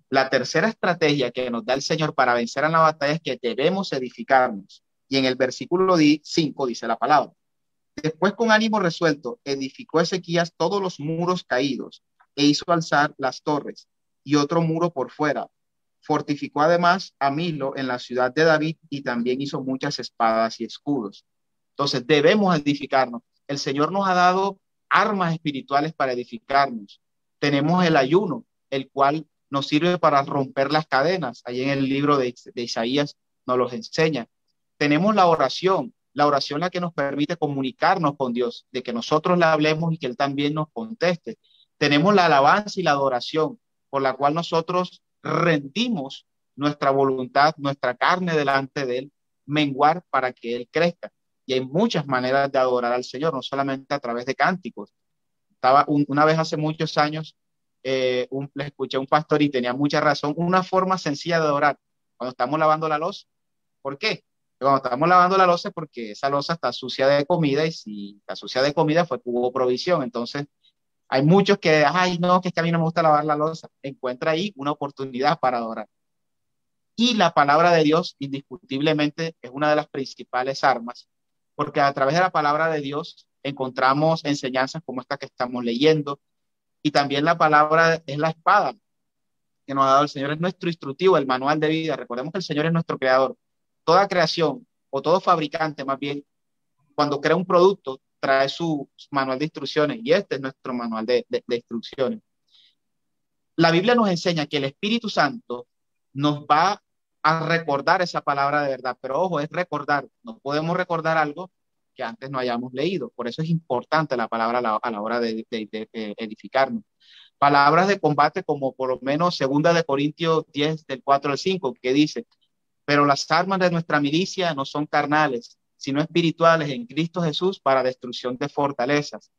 La tercera estrategia que nos da el Señor para vencer en la batalla es que debemos edificarnos. Y en el versículo 5 dice la palabra. Después, con ánimo resuelto, edificó Ezequías todos los muros caídos e hizo alzar las torres y otro muro por fuera. Fortificó además a Milo en la ciudad de David y también hizo muchas espadas y escudos. Entonces, debemos edificarnos. El Señor nos ha dado armas espirituales para edificarnos. Tenemos el ayuno, el cual nos sirve para romper las cadenas. Ahí en el libro de Isaías nos los enseña. Tenemos la oración la que nos permite comunicarnos con Dios, de que nosotros le hablemos y que Él también nos conteste. Tenemos la alabanza y la adoración, por la cual nosotros rendimos nuestra voluntad, nuestra carne delante de Él, menguar para que Él crezca. Y hay muchas maneras de adorar al Señor, no solamente a través de cánticos. Una vez hace muchos años, le escuché a un pastor y tenía mucha razón, una forma sencilla de adorar, cuando estamos lavando la loza. ¿Por qué? Cuando estamos lavando la loza, porque esa loza está sucia de comida y si está sucia de comida fue que hubo provisión. Entonces, hay muchos que, ay, no, que es que a mí no me gusta lavar la loza. Encuentra ahí una oportunidad para adorar. Y la palabra de Dios, indiscutiblemente, es una de las principales armas, porque a través de la palabra de Dios encontramos enseñanzas como esta que estamos leyendo, y también la palabra es la espada que nos ha dado el Señor, es nuestro instructivo, el manual de vida. Recordemos que el Señor es nuestro creador. Toda creación o todo fabricante, más bien, cuando crea un producto, trae su manual de instrucciones y este es nuestro manual de instrucciones. La Biblia nos enseña que el Espíritu Santo nos va a recordar esa palabra de verdad, pero ojo, es recordar. No podemos recordar algo que antes no hayamos leído. Por eso es importante la palabra a la hora de edificarnos. Palabras de combate como por lo menos 2 Corintios 10 del 4 al 5, que dice: pero las armas de nuestra milicia no son carnales, sino espirituales en Cristo Jesús para destrucción de fortalezas,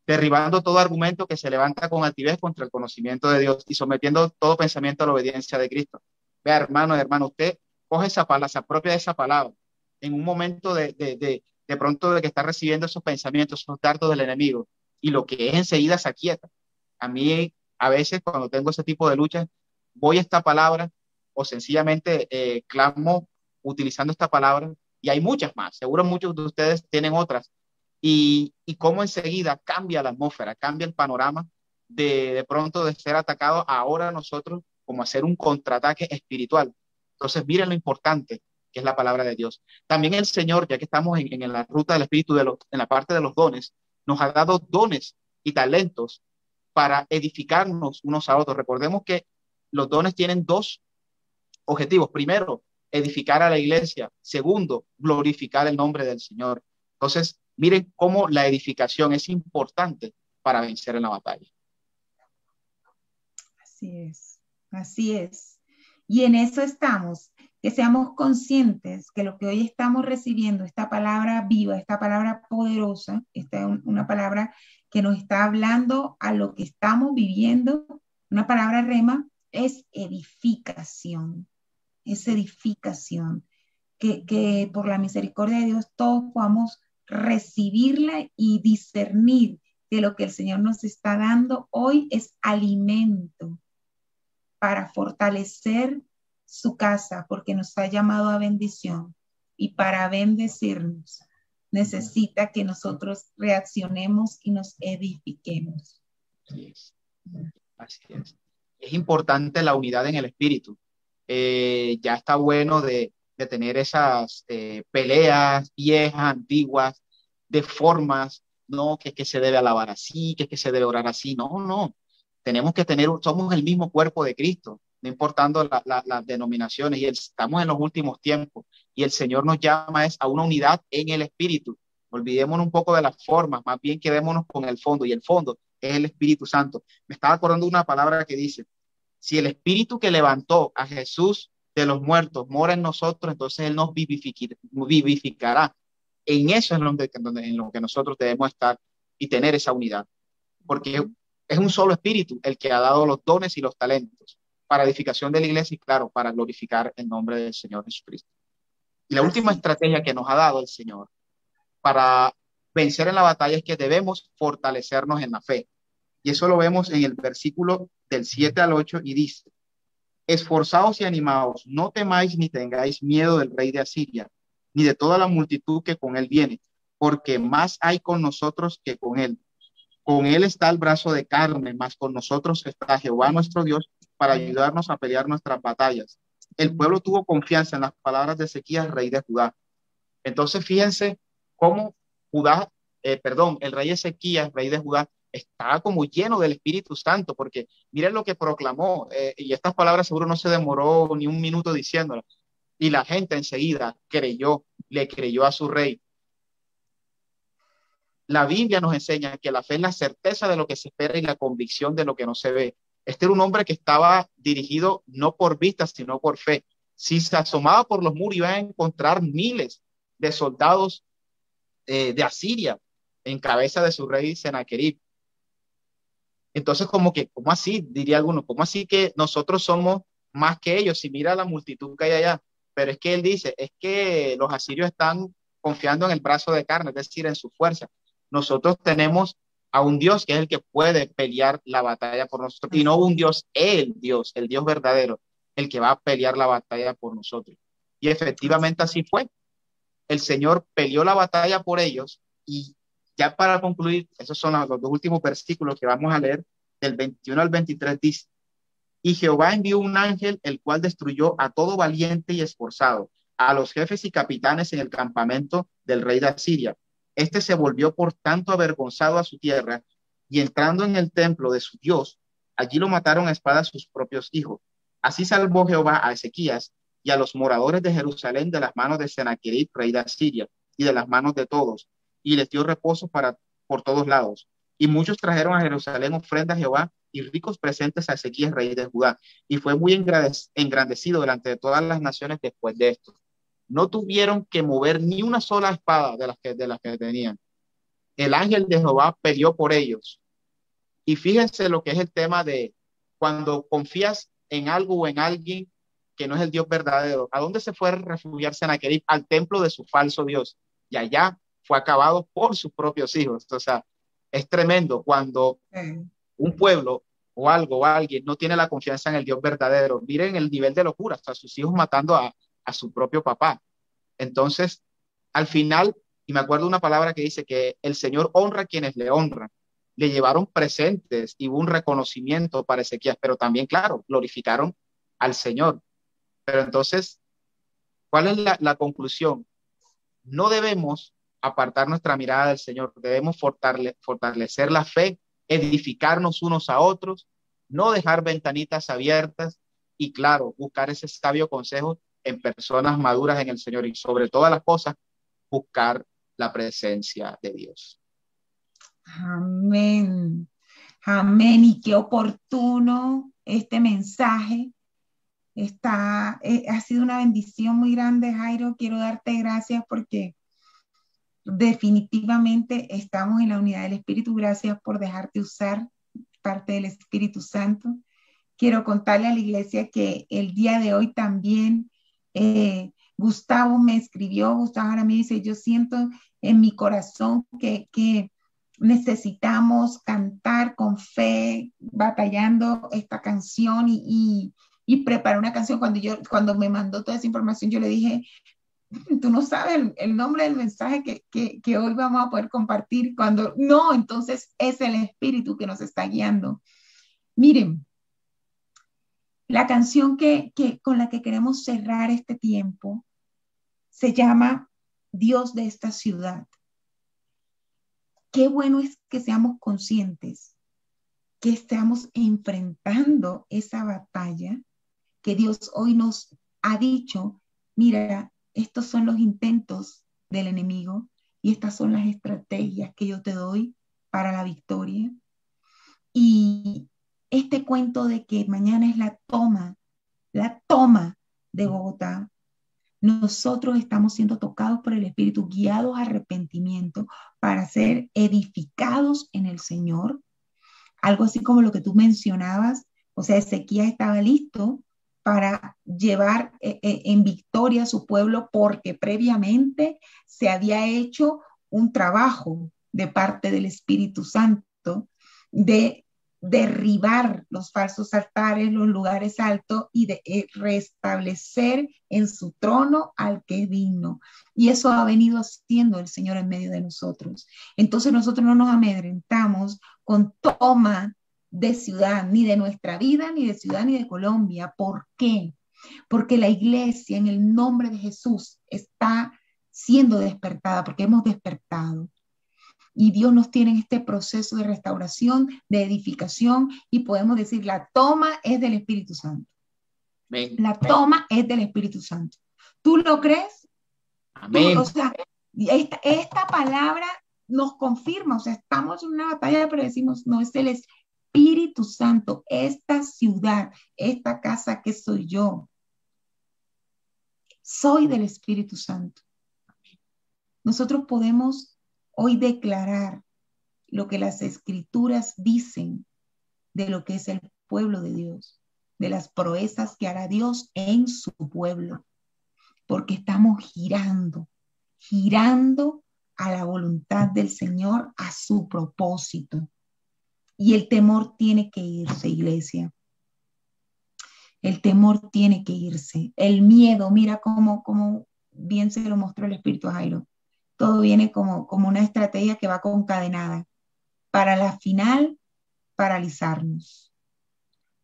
derribando todo argumento que se levanta con altivez contra el conocimiento de Dios y sometiendo todo pensamiento a la obediencia de Cristo. Vea, hermano, usted coge esa palabra, se apropia de esa palabra en un momento de pronto de que está recibiendo esos pensamientos, esos dardos del enemigo, y lo que es enseguida se aquieta. A mí, a veces, cuando tengo ese tipo de luchas, voy a esta palabra o sencillamente clamo utilizando esta palabra, y hay muchas más, seguro muchos de ustedes tienen otras, y cómo enseguida cambia la atmósfera, cambia el panorama de pronto de ser atacado, ahora nosotros como hacer un contraataque espiritual. Entonces miren lo importante que es la palabra de Dios. También el Señor, ya que estamos en la ruta del Espíritu, en la parte de los dones, nos ha dado dones y talentos para edificarnos unos a otros. Recordemos que los dones tienen dos objetivos. Primero, edificar a la iglesia. Segundo, glorificar el nombre del Señor. Entonces, miren cómo la edificación es importante para vencer en la batalla. Así es, así es. Y en eso estamos, que seamos conscientes que lo que hoy estamos recibiendo, esta palabra viva, esta palabra poderosa, esta es una palabra que nos está hablando a lo que estamos viviendo, una palabra rema, es edificación. Es edificación, que por la misericordia de Dios todos podamos recibirla y discernir que lo que el Señor nos está dando hoy es alimento para fortalecer su casa, porque nos ha llamado a bendición, y para bendecirnos necesita que nosotros reaccionemos y nos edifiquemos. Así es. Así es. Es importante la unidad en el espíritu. Ya está bueno de tener esas peleas viejas, antiguas, de formas, no, que se debe alabar así, que se debe orar así. No. Tenemos que somos el mismo cuerpo de Cristo, no importando las denominaciones, y estamos en los últimos tiempos, y el Señor nos llama a una unidad en el espíritu. Olvidémonos un poco de las formas, más bien quedémonos con el fondo, y el fondo es el Espíritu Santo. Me estaba acordando de una palabra que dice, si el Espíritu que levantó a Jesús de los muertos mora en nosotros, entonces Él nos vivificará. En eso es en lo que nosotros debemos estar y tener esa unidad, porque es un solo Espíritu el que ha dado los dones y los talentos para edificación de la iglesia y, claro, para glorificar el nombre del Señor Jesucristo. Y la última Así. estrategia que nos ha dado el Señor para vencer en la batalla es que debemos fortalecernos en la fe. Y eso lo vemos en el versículo del 7 al 8 y dice, esforzaos y animaos, no temáis ni tengáis miedo del rey de Asiria, ni de toda la multitud que con él viene, porque más hay con nosotros que con él. Con él está el brazo de carne, más con nosotros está Jehová nuestro Dios para ayudarnos a pelear nuestras batallas. El pueblo tuvo confianza en las palabras de Ezequías, rey de Judá. Entonces, fíjense cómo el rey Ezequías, rey de Judá, estaba como lleno del Espíritu Santo, porque miren lo que proclamó, y estas palabras seguro no se demoró ni un minuto diciéndolas, y la gente enseguida le creyó a su rey. La Biblia nos enseña que la fe es la certeza de lo que se espera y la convicción de lo que no se ve. Este era un hombre que estaba dirigido no por vistas, sino por fe. Si se asomaba por los muros, iba a encontrar miles de soldados de Asiria en cabeza de su rey Sennacherib. Entonces, ¿cómo así? Diría alguno, ¿cómo así que nosotros somos más que ellos? Si mira la multitud que hay allá. Pero es que él dice, es que los asirios están confiando en el brazo de carne, es decir, en su fuerza. Nosotros tenemos a un Dios que es el que puede pelear la batalla por nosotros, y no un Dios, el Dios verdadero, el que va a pelear la batalla por nosotros. Y efectivamente así fue. El Señor peleó la batalla por ellos, y ya para concluir, esos son los dos últimos versículos que vamos a leer, del 21 al 23 dice, y Jehová envió un ángel, el cual destruyó a todo valiente y esforzado, a los jefes y capitanes en el campamento del rey de Asiria. Este se volvió por tanto avergonzado a su tierra, y entrando en el templo de su Dios, allí lo mataron a espada sus propios hijos. Así salvó Jehová a Ezequías y a los moradores de Jerusalén de las manos de Sennacherib, rey de Asiria, y de las manos de todos, y les dio reposo por todos lados. Y muchos trajeron a Jerusalén ofrendas a Jehová y ricos presentes a Ezequías, rey de Judá, y fue muy engrandecido delante de todas las naciones después de esto. No tuvieron que mover ni una sola espada de las que tenían. El ángel de Jehová peleó por ellos. Y fíjense lo que es el tema de cuando confías en algo o en alguien que no es el Dios verdadero. ¿A dónde se fue a refugiar Sennacherib? Al templo de su falso Dios. Y allá fue acabado por sus propios hijos. O sea, es tremendo cuando un pueblo o algo o alguien no tiene la confianza en el Dios verdadero. Miren el nivel de locura, hasta sus hijos matando a su propio papá. Entonces, al final, y me acuerdo una palabra que dice que el Señor honra a quienes le honran. Le llevaron presentes y hubo un reconocimiento para Ezequías, pero también, claro, glorificaron al Señor. Pero entonces, ¿cuál es la conclusión? No debemos apartar nuestra mirada del Señor, debemos fortalecer la fe, edificarnos unos a otros, no dejar ventanitas abiertas y, claro, buscar ese sabio consejo en personas maduras en el Señor, y sobre todas las cosas, buscar la presencia de Dios. Amén. Amén. Y qué oportuno este mensaje. Ha sido una bendición muy grande, Jairo. Quiero darte gracias porque definitivamente estamos en la unidad del Espíritu. Gracias por dejarte usar parte del Espíritu Santo. Quiero contarle a la iglesia que el día de hoy también Gustavo me escribió. Gustavo ahora me dice, yo siento en mi corazón que necesitamos cantar con fe, batallando esta canción y preparar una canción. Cuando me mandó toda esa información, yo le dije, tú no sabes el nombre del mensaje que hoy vamos a poder compartir. Cuando no, entonces es el Espíritu que nos está guiando. Miren, la canción con la que queremos cerrar este tiempo se llama Dios de esta ciudad. Qué bueno es que seamos conscientes que estamos enfrentando esa batalla, que Dios hoy nos ha dicho, mira, estos son los intentos del enemigo y estas son las estrategias que yo te doy para la victoria. Y este cuento de que mañana es la toma de Bogotá, nosotros estamos siendo tocados por el Espíritu, guiados a arrepentimiento para ser edificados en el Señor. Algo así como lo que tú mencionabas, o sea, Ezequías estaba listo para llevar en victoria a su pueblo porque previamente se había hecho un trabajo de parte del Espíritu Santo de derribar los falsos altares, los lugares altos y de restablecer en su trono al que es digno. Y eso ha venido haciendo el Señor en medio de nosotros. Entonces nosotros no nos amedrentamos con toma de ciudad, ni de nuestra vida, ni de ciudad, ni de Colombia. ¿Por qué? Porque la iglesia en el nombre de Jesús está siendo despertada, porque hemos despertado. Y Dios nos tiene en este proceso de restauración, de edificación, y podemos decir, la toma es del Espíritu Santo. Amén. La toma es del Espíritu Santo. ¿Tú lo crees? Amén. O sea, esta palabra nos confirma, o sea, estamos en una batalla, pero decimos, no, es el Espíritu Santo, esta ciudad, esta casa que soy yo. Soy del Espíritu Santo. Nosotros podemos hoy declarar lo que las Escrituras dicen de lo que es el pueblo de Dios, de las proezas que hará Dios en su pueblo, porque estamos girando a la voluntad del Señor, a su propósito. Y el temor tiene que irse, iglesia. El temor tiene que irse. El miedo, mira cómo bien se lo mostró el Espíritu a Jairo. Todo viene como una estrategia que va concadenada para la final paralizarnos.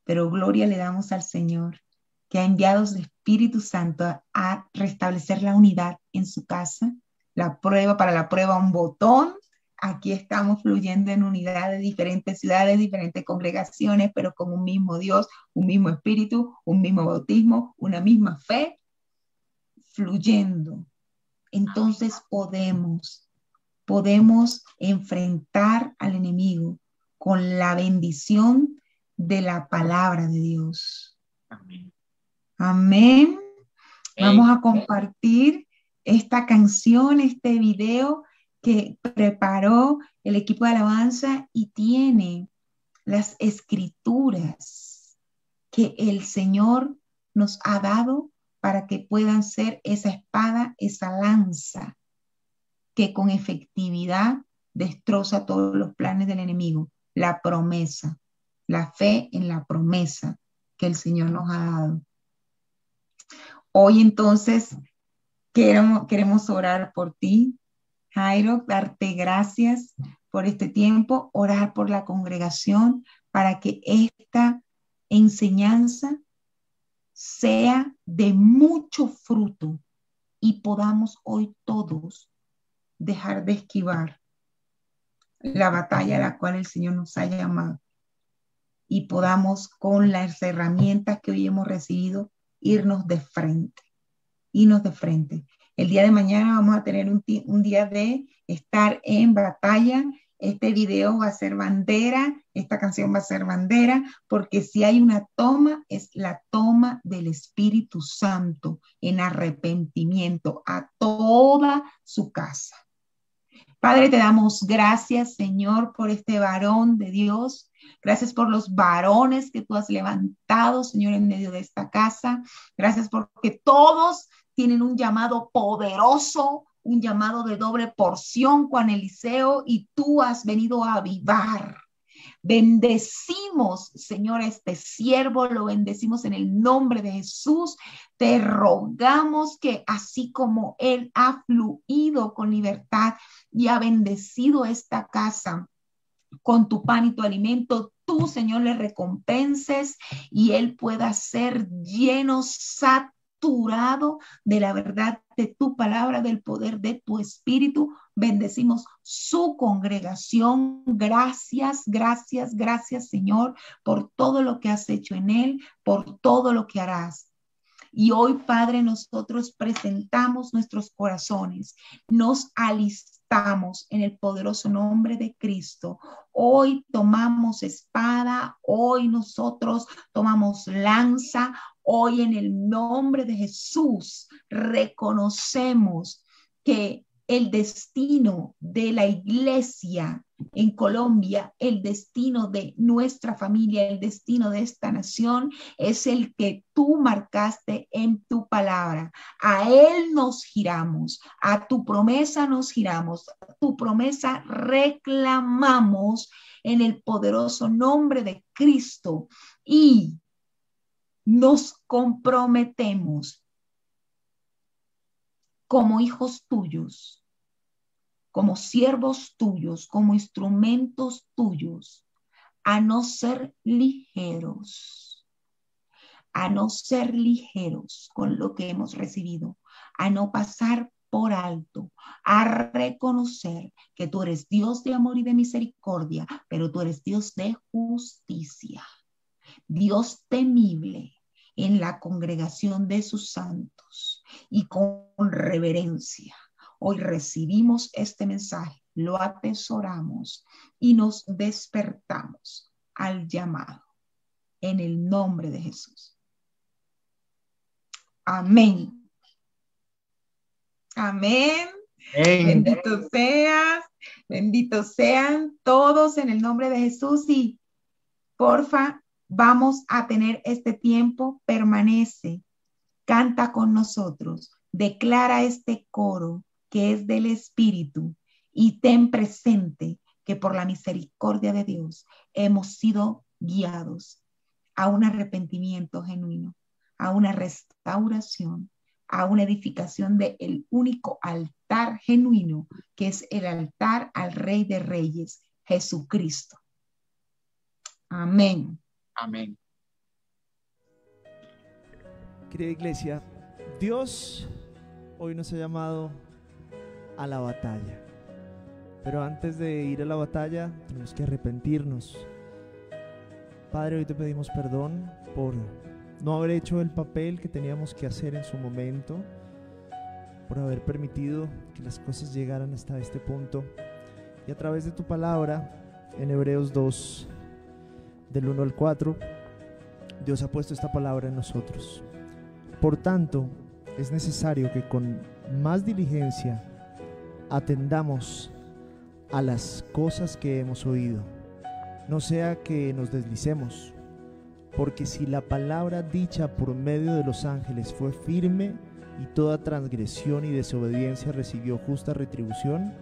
Pero gloria le damos al Señor, que ha enviado su Espíritu Santo a restablecer la unidad en su casa. Para la prueba un botón. Aquí estamos fluyendo en unidad de diferentes ciudades, diferentes congregaciones, pero con un mismo Dios, un mismo Espíritu, un mismo bautismo, una misma fe, fluyendo. Entonces podemos enfrentar al enemigo con la bendición de la palabra de Dios. Amén. Amén. Vamos a compartir esta canción, este video que preparó el equipo de alabanza y tiene las escrituras que el Señor nos ha dado para que puedan ser esa espada, esa lanza que con efectividad destroza todos los planes del enemigo. La promesa, la fe en la promesa que el Señor nos ha dado. Hoy entonces queremos orar por ti, Jairo, darte gracias por este tiempo, orar por la congregación para que esta enseñanza sea de mucho fruto y podamos hoy todos dejar de esquivar la batalla a la cual el Señor nos ha llamado y podamos con las herramientas que hoy hemos recibido irnos de frente. El día de mañana vamos a tener un día de estar en batalla. Este video va a ser bandera, esta canción va a ser bandera, porque si hay una toma, es la toma del Espíritu Santo en arrepentimiento a toda su casa. Padre, te damos gracias, Señor, por este varón de Dios. Gracias por los varones que tú has levantado, Señor, en medio de esta casa. Gracias porque todos tienen un llamado poderoso, un llamado de doble porción, Juan Eliseo, y tú has venido a avivar. Bendecimos, Señor, a este siervo, lo bendecimos en el nombre de Jesús. Te rogamos que así como él ha fluido con libertad y ha bendecido esta casa con tu pan y tu alimento, tú, Señor, le recompenses y él pueda ser lleno, saturado de la verdad de tu palabra, del poder de tu espíritu. Bendecimos su congregación. Gracias, gracias, gracias, Señor, por todo lo que has hecho en él, por todo lo que harás. Y hoy, Padre, nosotros presentamos nuestros corazones, nos alistamos despertamos en el poderoso nombre de Cristo. Hoy tomamos espada, hoy nosotros tomamos lanza, hoy en el nombre de Jesús reconocemos que el destino de la iglesia en Colombia, el destino de nuestra familia, el destino de esta nación es el que tú marcaste en tu palabra. A Él nos giramos, a tu promesa nos giramos, a tu promesa reclamamos en el poderoso nombre de Cristo y nos comprometemos como hijos tuyos, como siervos tuyos, como instrumentos tuyos, a no ser ligeros, con lo que hemos recibido, a no pasar por alto, a reconocer que tú eres Dios de amor y de misericordia, pero tú eres Dios de justicia, Dios temible en la congregación de sus santos y con reverencia. Hoy recibimos este mensaje, lo atesoramos y nos despertamos al llamado en el nombre de Jesús. Amén. Amén. Benditos sean todos en el nombre de Jesús y porfa, vamos a tener este tiempo, permanece, canta con nosotros, declara este coro que es del Espíritu y ten presente que por la misericordia de Dios hemos sido guiados a un arrepentimiento genuino, a una restauración, a una edificación del único altar genuino que es el altar al Rey de Reyes, Jesucristo. Amén. Amén. Querida iglesia, Dios hoy nos ha llamado a la batalla, pero antes de ir a la batalla tenemos que arrepentirnos. Padre, hoy te pedimos perdón por no haber hecho el papel que teníamos que hacer en su momento, por haber permitido que las cosas llegaran hasta este punto, y a través de tu palabra en Hebreos 2 del 1 al 4 Dios ha puesto esta palabra en nosotros. Por tanto, es necesario que con más diligencia atendamos a las cosas que hemos oído, no sea que nos deslicemos, porque si la palabra dicha por medio de los ángeles fue firme y toda transgresión y desobediencia recibió justa retribución,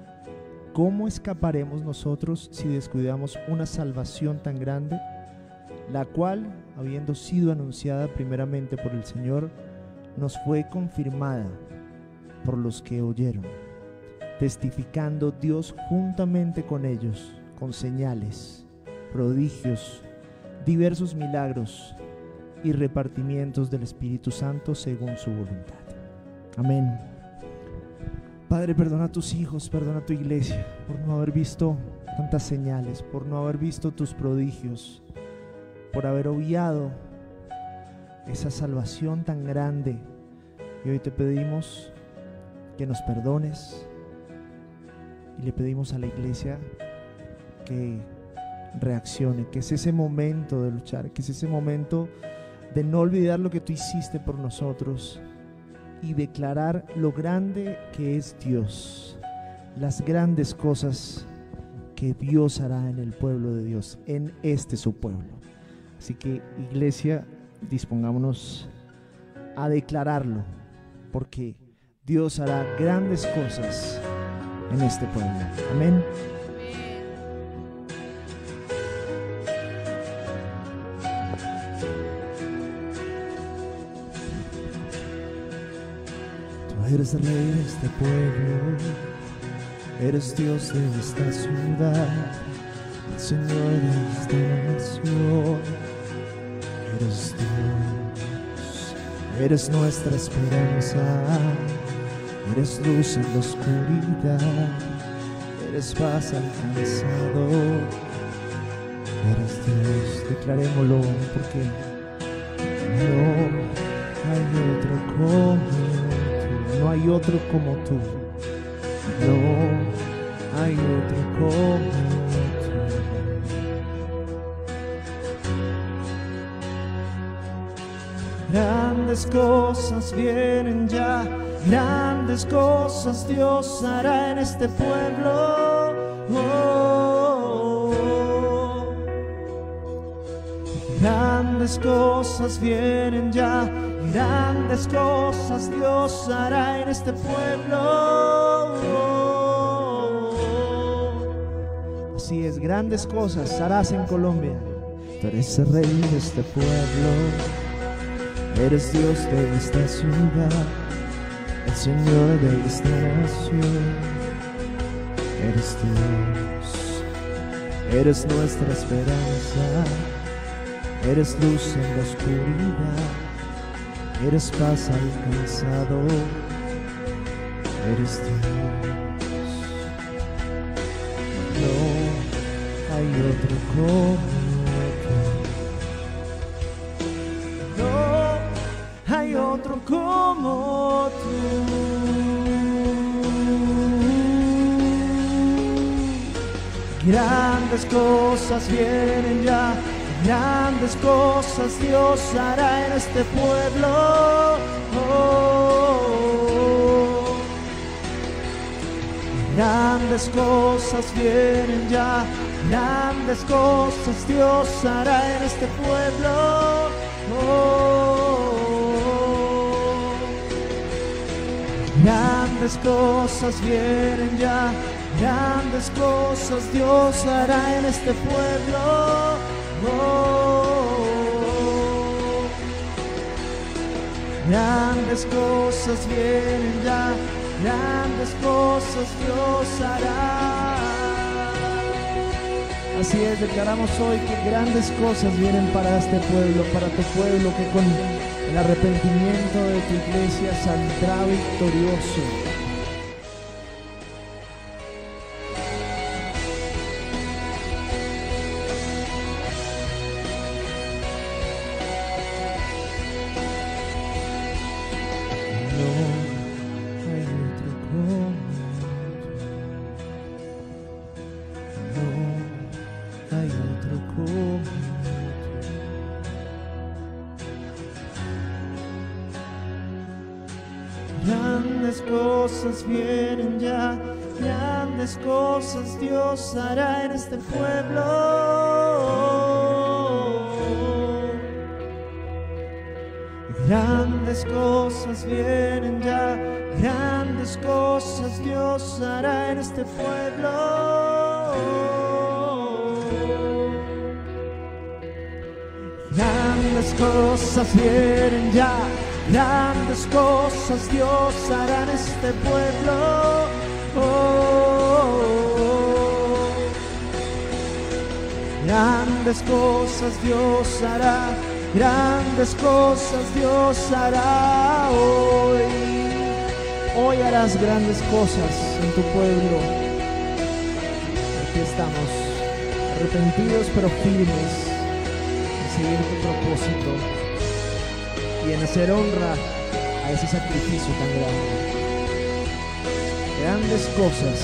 ¿cómo escaparemos nosotros si descuidamos una salvación tan grande, la cual, habiendo sido anunciada primeramente por el Señor, nos fue confirmada por los que oyeron, testificando Dios juntamente con ellos, con señales, prodigios, diversos milagros y repartimientos del Espíritu Santo según su voluntad. Amén. Padre, perdona a tus hijos, perdona a tu iglesia por no haber visto tantas señales, por no haber visto tus prodigios, por haber obviado esa salvación tan grande. Y hoy te pedimos que nos perdones y le pedimos a la iglesia que reaccione, que es ese momento de luchar, que es ese momento de no olvidar lo que tú hiciste por nosotros y declarar lo grande que es Dios, las grandes cosas que Dios hará en el pueblo de Dios, en este su pueblo. Así que, iglesia, dispongámonos a declararlo, porque Dios hará grandes cosas en este pueblo. Amén. Tú eres el rey de este pueblo, eres Dios de esta ciudad, el Señor de esta nación. Eres Dios, eres nuestra esperanza, eres luz en la oscuridad, eres paz al cansado, eres Dios. Declarémoslo, porque no hay otro como tú, no hay otro como tú, no hay otro como tú. Grandes cosas vienen ya, grandes cosas Dios hará en este pueblo. Grandes cosas vienen ya, grandes cosas Dios hará en este pueblo. Así es, grandes cosas harás en Colombia. Tú eres el rey de este pueblo, eres Dios de esta ciudad, el Señor de esta nación. Eres Dios, eres nuestra esperanza, eres luz en la oscuridad, eres paz al cansado, eres Dios. No hay otro como tú. No hay otro como tú. Grandes cosas vienen ya, grandes cosas Dios hará en este pueblo. Grandes cosas vienen ya, grandes cosas Dios hará en este pueblo. Grandes cosas vienen ya, grandes cosas Dios hará en este pueblo. Grandes cosas vienen ya, grandes cosas Dios hará. Así es, declaramos hoy que grandes cosas vienen para este pueblo, para tu pueblo, que con el arrepentimiento de tu iglesia saldrá victorioso. Grandes cosas vienen ya, grandes cosas Dios hará en este pueblo. Grandes cosas vienen ya, grandes cosas Dios hará en este pueblo. Grandes cosas vienen ya, grandes cosas Dios hará en este pueblo. Grandes cosas Dios hará, grandes cosas Dios hará hoy. Hoy harás grandes cosas en tu pueblo. Aquí estamos, arrepentidos pero firmes en seguir tu propósito y en hacer honra a ese sacrificio tan grande. Grandes cosas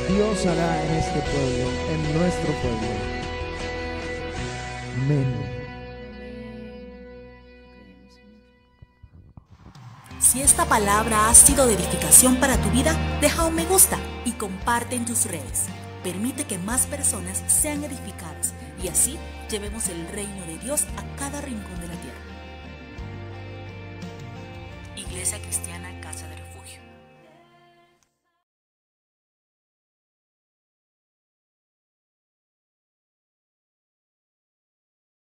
Dios hará en este pueblo, en nuestro pueblo. Amén. Si esta palabra ha sido de edificación para tu vida, deja un me gusta y comparte en tus redes. Permite que más personas sean edificadas y así llevemos el reino de Dios a cada rincón de la tierra. Iglesia Cristiana Casa de Refugio.